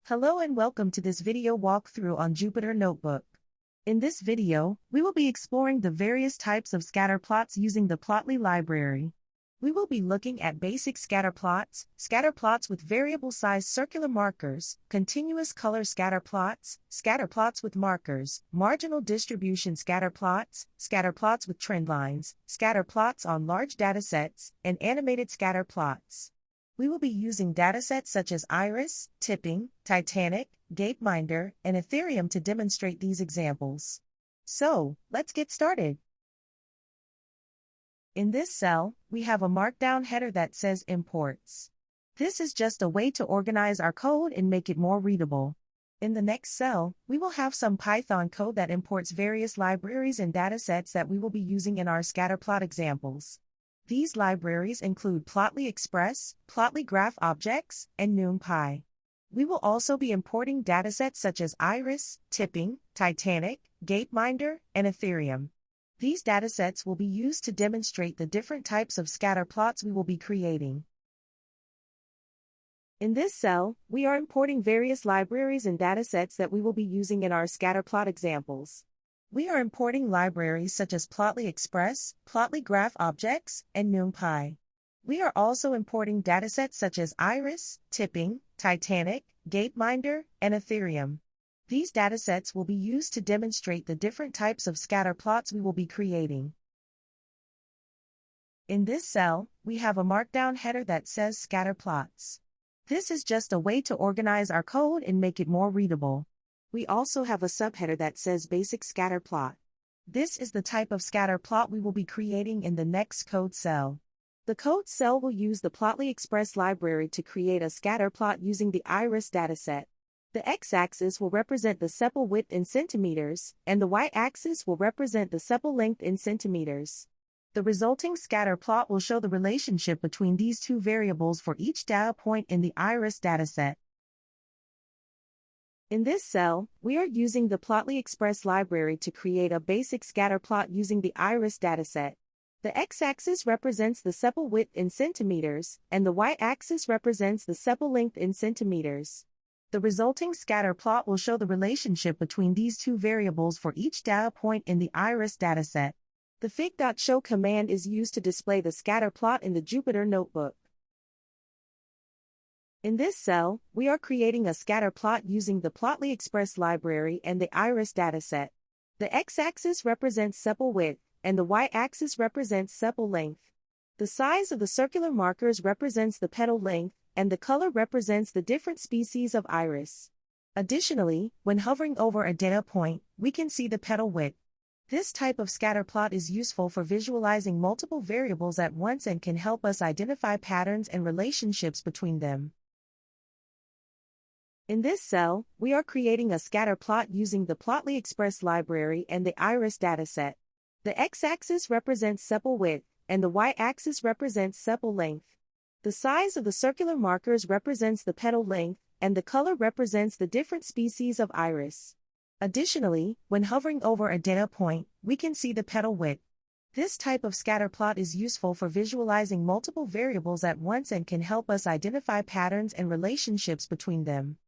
Hello and welcome to this video walkthrough on Jupyter Notebook. In this video, we will be exploring the various types of scatter plots using the Plotly library. We will be looking at basic scatter plots with variable size circular markers, continuous color scatter plots with markers, marginal distribution scatter plots with trend lines, scatter plots on large datasets, and animated scatter plots. We will be using datasets such as Iris, Tipping, Titanic, Gapeminder, and Ethereum to demonstrate these examples. So, let's get started. In this cell, we have a markdown header that says Imports. This is just a way to organize our code and make it more readable. In the next cell, we will have some Python code that imports various libraries and datasets that we will be using in our scatterplot examples. These libraries include Plotly Express, Plotly Graph Objects, and NumPy. We will also be importing datasets such as Iris, Tipping, Titanic, Gapeminder, and Ethereum. These datasets will be used to demonstrate the different types of scatter plots we will be creating. In this cell, we are importing various libraries and datasets that we will be using in our scatterplot examples. We are importing libraries such as Plotly Express, Plotly Graph Objects, and NumPy. We are also importing datasets such as Iris, Tipping, Titanic, Gapeminder, and Ethereum. These datasets will be used to demonstrate the different types of scatter plots we will be creating. In this cell, we have a markdown header that says Scatter Plots. This is just a way to organize our code and make it more readable. We also have a subheader that says Basic Scatter Plot. This is the type of scatter plot we will be creating in the next code cell. The code cell will use the Plotly Express library to create a scatter plot using the Iris dataset. The x-axis will represent the sepal width in centimeters, and the y-axis will represent the sepal length in centimeters. The resulting scatter plot will show the relationship between these two variables for each data point in the Iris dataset. In this cell, we are using the Plotly Express library to create a basic scatter plot using the Iris dataset. The x-axis represents the sepal width in centimeters, and the y-axis represents the sepal length in centimeters. The resulting scatter plot will show the relationship between these two variables for each data point in the Iris dataset. The fig.show command is used to display the scatter plot in the Jupyter Notebook. In this cell, we are creating a scatter plot using the Plotly Express library and the Iris dataset. The x-axis represents sepal width, and the y-axis represents sepal length. The size of the circular markers represents the petal length, and the color represents the different species of iris. Additionally, when hovering over a data point, we can see the petal width. This type of scatter plot is useful for visualizing multiple variables at once and can help us identify patterns and relationships between them. In this cell, we are creating a scatter plot using the Plotly Express library and the Iris dataset. The x-axis represents sepal width, and the y-axis represents sepal length. The size of the circular markers represents the petal length, and the color represents the different species of iris. Additionally, when hovering over a data point, we can see the petal width. This type of scatter plot is useful for visualizing multiple variables at once and can help us identify patterns and relationships between them.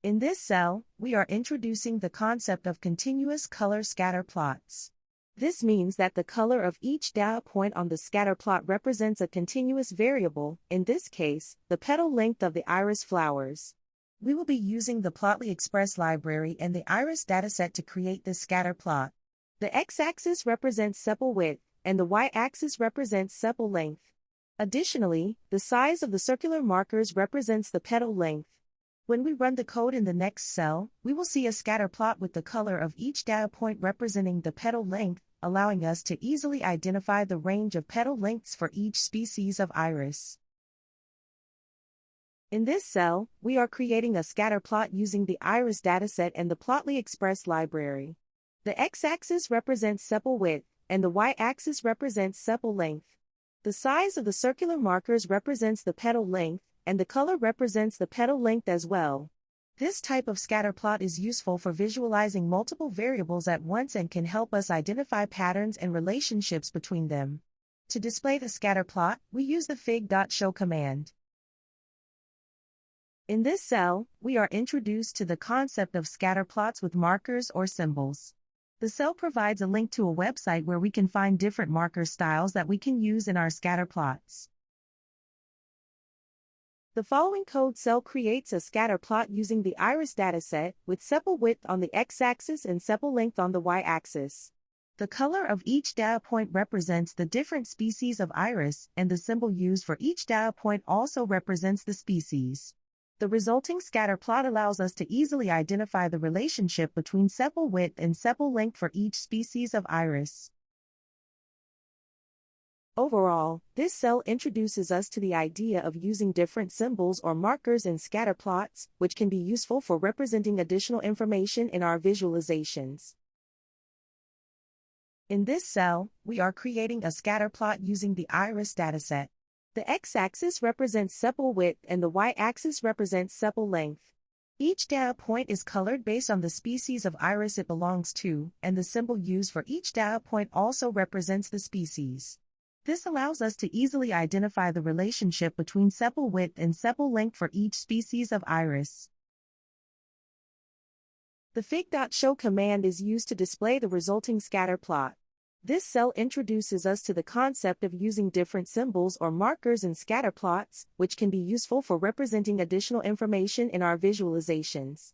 In this cell, we are introducing the concept of continuous color scatter plots. This means that the color of each data point on the scatter plot represents a continuous variable, in this case, the petal length of the iris flowers. We will be using the Plotly Express library and the Iris dataset to create this scatter plot. The x-axis represents sepal width, and the y-axis represents sepal length. Additionally, the size of the circular markers represents the petal length. When we run the code in the next cell, we will see a scatter plot with the color of each data point representing the petal length, allowing us to easily identify the range of petal lengths for each species of iris. In this cell, we are creating a scatter plot using the Iris dataset and the Plotly Express library. The x-axis represents sepal width, and the y-axis represents sepal length. The size of the circular markers represents the petal length, and the color represents the petal length as well. This type of scatter plot is useful for visualizing multiple variables at once and can help us identify patterns and relationships between them. To display the scatter plot, we use the fig.show command. In this cell, we are introduced to the concept of scatter plots with markers or symbols. The cell provides a link to a website where we can find different marker styles that we can use in our scatter plots. The following code cell creates a scatter plot using the iris dataset with sepal width on the x-axis and sepal length on the y-axis. The color of each data point represents the different species of iris, and the symbol used for each data point also represents the species. The resulting scatter plot allows us to easily identify the relationship between sepal width and sepal length for each species of iris. Overall, this cell introduces us to the idea of using different symbols or markers in scatter plots, which can be useful for representing additional information in our visualizations. In this cell, we are creating a scatter plot using the iris dataset. The x-axis represents sepal width and the y-axis represents sepal length. Each data point is colored based on the species of iris it belongs to, and the symbol used for each data point also represents the species. This allows us to easily identify the relationship between sepal width and sepal length for each species of iris. The fig.show command is used to display the resulting scatter plot. This cell introduces us to the concept of using different symbols or markers in scatter plots, which can be useful for representing additional information in our visualizations.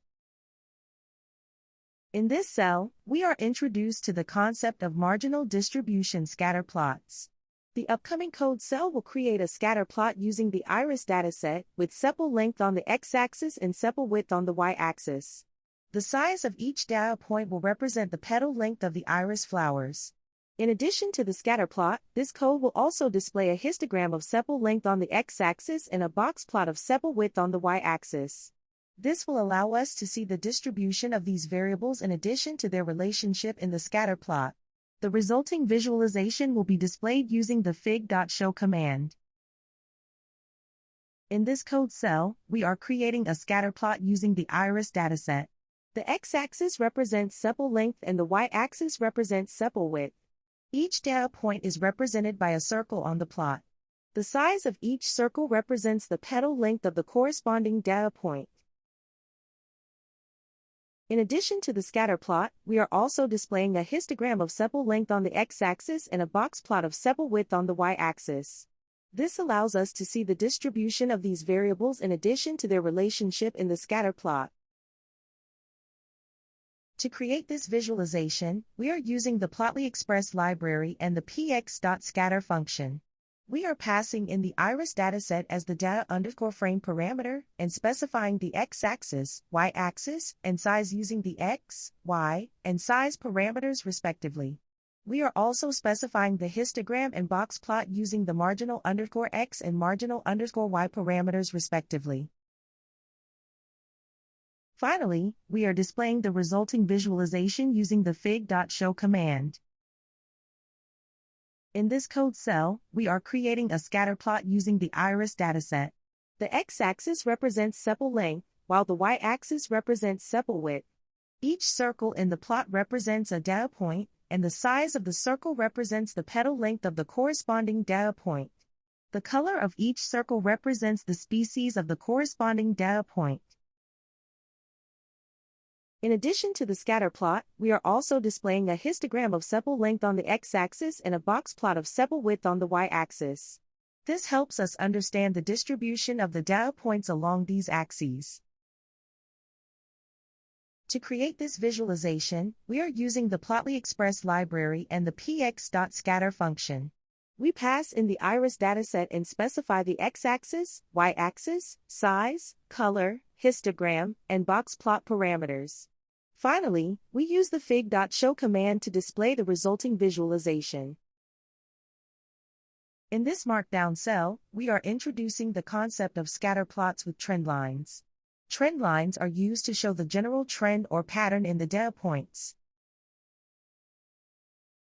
In this cell, we are introduced to the concept of marginal distribution scatter plots. The upcoming code cell will create a scatter plot using the iris dataset with sepal length on the x-axis and sepal width on the y-axis. The size of each data point will represent the petal length of the iris flowers. In addition to the scatter plot, this code will also display a histogram of sepal length on the x-axis and a box plot of sepal width on the y-axis. This will allow us to see the distribution of these variables in addition to their relationship in the scatter plot. The resulting visualization will be displayed using the fig.show command. In this code cell, we are creating a scatter plot using the iris dataset. The x-axis represents sepal length and the y-axis represents sepal width. Each data point is represented by a circle on the plot. The size of each circle represents the petal length of the corresponding data point. In addition to the scatter plot, we are also displaying a histogram of sepal length on the x-axis and a box plot of sepal width on the y-axis. This allows us to see the distribution of these variables in addition to their relationship in the scatter plot. To create this visualization, we are using the Plotly Express library and the px.scatter function. We are passing in the iris dataset as the data_frame parameter and specifying the x-axis, y-axis, and size using the x, y, and size parameters respectively. We are also specifying the histogram and box plot using the marginal_x and marginal_y parameters respectively. Finally, we are displaying the resulting visualization using the fig.show command. In this code cell, we are creating a scatter plot using the iris dataset. The x-axis represents sepal length, while the y-axis represents sepal width. Each circle in the plot represents a data point, and the size of the circle represents the petal length of the corresponding data point. The color of each circle represents the species of the corresponding data point. In addition to the scatter plot, we are also displaying a histogram of sepal length on the x-axis and a box plot of sepal width on the y-axis. This helps us understand the distribution of the data points along these axes. To create this visualization, we are using the Plotly Express library and the px.scatter function. We pass in the iris dataset and specify the x-axis, y-axis, size, color, histogram, and box plot parameters. Finally, we use the fig.show command to display the resulting visualization. In this markdown cell, we are introducing the concept of scatter plots with trend lines. Trend lines are used to show the general trend or pattern in the data points.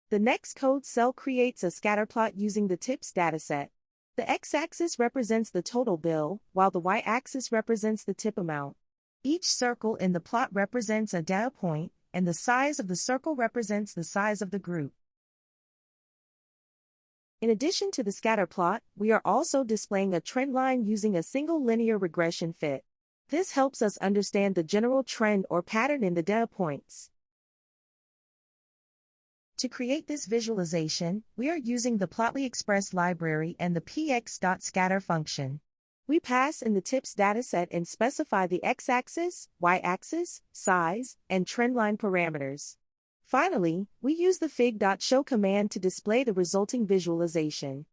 The next code cell creates a scatter plot using the TIPS dataset. The x-axis represents the total bill, while the y-axis represents the tip amount. Each circle in the plot represents a data point, and the size of the circle represents the size of the group. In addition to the scatter plot, we are also displaying a trend line using a single linear regression fit. This helps us understand the general trend or pattern in the data points. To create this visualization, we are using the Plotly Express library and the px.scatter function. We pass in the TIPS dataset and specify the x-axis, y-axis, size, and trendline parameters. Finally, we use the fig.show command to display the resulting visualization.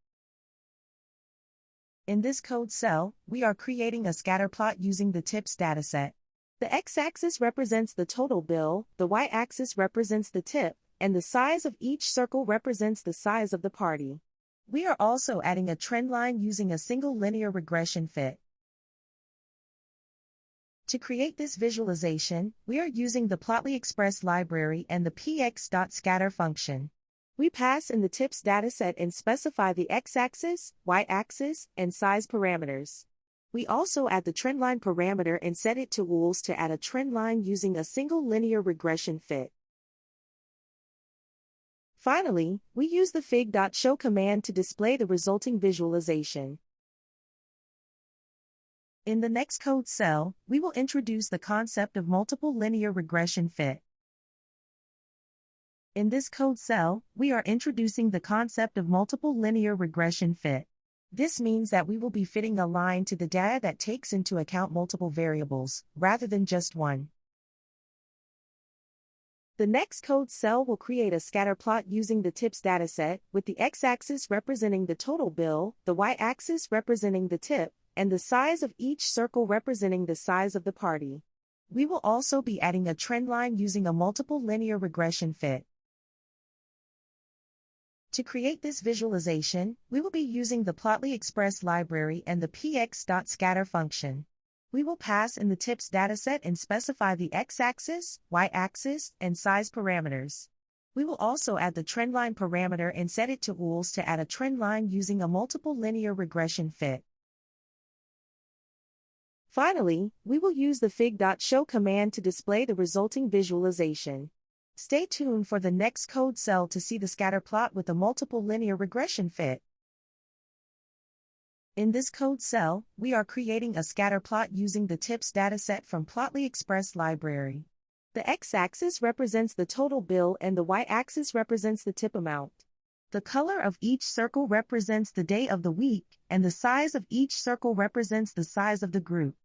In this code cell, we are creating a scatter plot using the TIPS dataset. The x-axis represents the total bill, the y-axis represents the tip, and the size of each circle represents the size of the party. We are also adding a trend line using a single linear regression fit. To create this visualization, we are using the Plotly Express library and the px.scatter function. We pass in the TIPS dataset and specify the x-axis, y-axis, and size parameters. We also add the trendline parameter and set it to rules to add a trend line using a single linear regression fit. Finally, we use the fig.show command to display the resulting visualization. In the next code cell, we will introduce the concept of multiple linear regression fit. In this code cell, we are introducing the concept of multiple linear regression fit. This means that we will be fitting a line to the data that takes into account multiple variables, rather than just one. The next code cell will create a scatter plot using the TIPS dataset, with the x-axis representing the total bill, the y-axis representing the tip, and the size of each circle representing the size of the party. We will also be adding a trend line using a multiple linear regression fit. To create this visualization, we will be using the Plotly Express library and the px.scatter function. We will pass in the TIPS dataset and specify the x-axis, y-axis, and size parameters. We will also add the trendline parameter and set it to rules to add a trend line using a multiple linear regression fit. Finally, we will use the fig.show command to display the resulting visualization. Stay tuned for the next code cell to see the scatter plot with a multiple linear regression fit. In this code cell, we are creating a scatter plot using the TIPS dataset from Plotly Express library. The x-axis represents the total bill and the y-axis represents the tip amount. The color of each circle represents the day of the week, and the size of each circle represents the size of the group.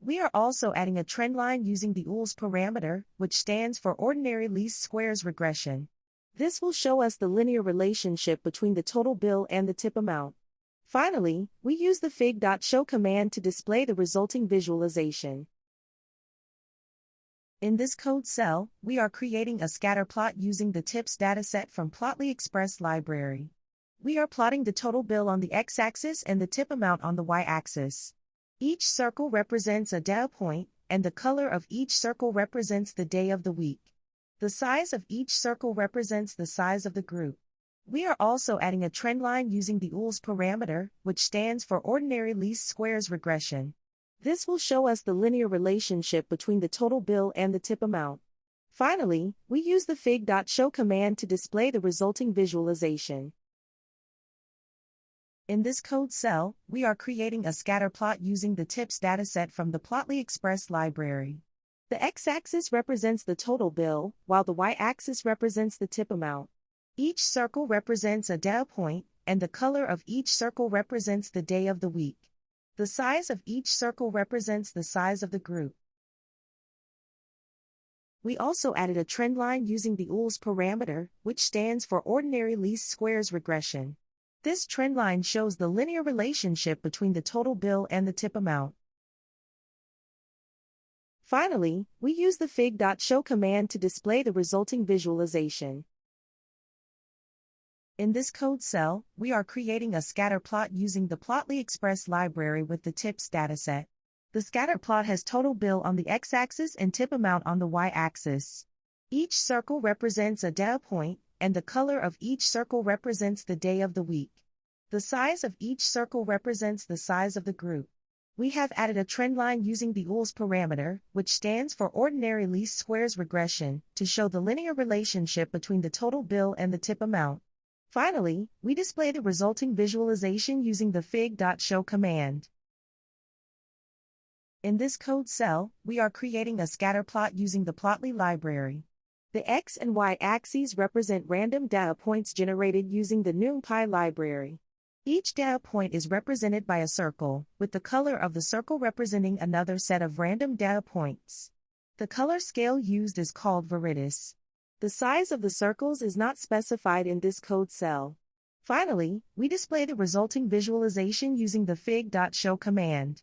We are also adding a trend line using the OOLS parameter, which stands for ordinary least squares regression. This will show us the linear relationship between the total bill and the tip amount. Finally, we use the fig.show command to display the resulting visualization. In this code cell, we are creating a scatter plot using the TIPS dataset from Plotly Express library. We are plotting the total bill on the x-axis and the tip amount on the y-axis. Each circle represents a data point, and the color of each circle represents the day of the week. The size of each circle represents the size of the group. We are also adding a trend line using the OOLS parameter, which stands for ordinary least squares regression. This will show us the linear relationship between the total bill and the tip amount. Finally, we use the fig.show command to display the resulting visualization. In this code cell, we are creating a scatter plot using the TIPS dataset from the Plotly Express library. The x-axis represents the total bill, while the y-axis represents the tip amount. Each circle represents a data point, and the color of each circle represents the day of the week. The size of each circle represents the size of the group. We also added a trend line using the OOLS parameter, which stands for ordinary least squares regression. This trend line shows the linear relationship between the total bill and the tip amount. Finally, we use the fig.show command to display the resulting visualization. In this code cell, we are creating a scatter plot using the Plotly Express library with the TIPS dataset. The scatter plot has total bill on the x-axis and tip amount on the y-axis. Each circle represents a data point, and the color of each circle represents the day of the week. The size of each circle represents the size of the group. We have added a trend line using the OOLS parameter, which stands for ordinary least squares regression, to show the linear relationship between the total bill and the tip amount. Finally, we display the resulting visualization using the fig.show command. In this code cell, we are creating a scatter plot using the Plotly library. The X and Y axes represent random data points generated using the NumPy library. Each data point is represented by a circle, with the color of the circle representing another set of random data points. The color scale used is called viridis. The size of the circles is not specified in this code cell. Finally, we display the resulting visualization using the fig.show command.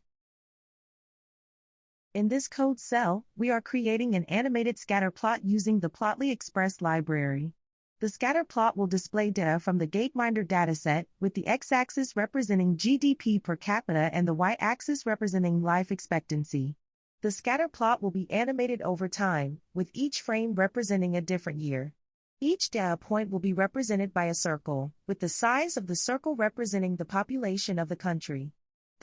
In this code cell, we are creating an animated scatter plot using the Plotly Express library. The scatter plot will display data from the Gapeminder dataset, with the x-axis representing GDP per capita and the y-axis representing life expectancy. The scatter plot will be animated over time, with each frame representing a different year. Each data point will be represented by a circle, with the size of the circle representing the population of the country.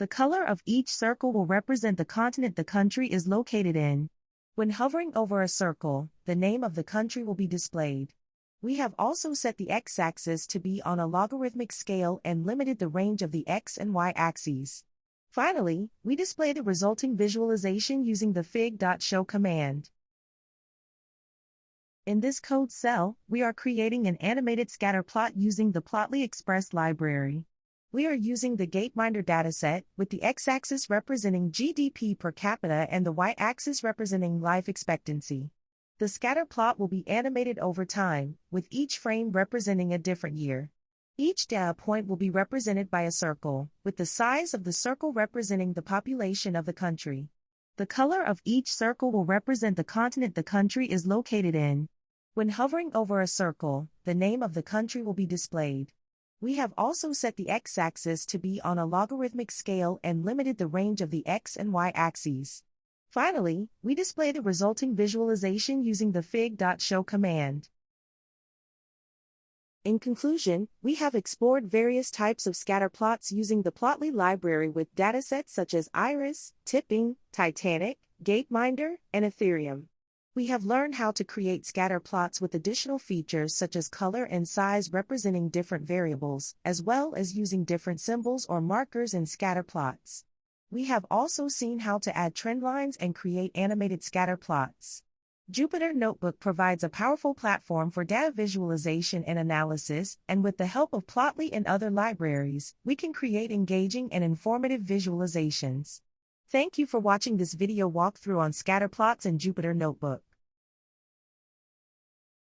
The color of each circle will represent the continent the country is located in. When hovering over a circle, the name of the country will be displayed. We have also set the x-axis to be on a logarithmic scale and limited the range of the x and y axes. Finally, we display the resulting visualization using the fig.show command. In this code cell, we are creating an animated scatter plot using the Plotly Express library. We are using the Gapeminder dataset, with the x-axis representing GDP per capita and the y-axis representing life expectancy. The scatter plot will be animated over time, with each frame representing a different year. Each data point will be represented by a circle, with the size of the circle representing the population of the country. The color of each circle will represent the continent the country is located in. When hovering over a circle, the name of the country will be displayed. We have also set the x-axis to be on a logarithmic scale and limited the range of the x and y axes. Finally, we display the resulting visualization using the fig.show command. In conclusion, we have explored various types of scatter plots using the Plotly library with datasets such as Iris, Tipping, Titanic, Gapeminder, and Ethereum. We have learned how to create scatter plots with additional features such as color and size representing different variables, as well as using different symbols or markers in scatter plots. We have also seen how to add trend lines and create animated scatter plots. Jupyter Notebook provides a powerful platform for data visualization and analysis, and with the help of Plotly and other libraries, we can create engaging and informative visualizations. Thank you for watching this video walkthrough on scatter plots in Jupyter Notebook.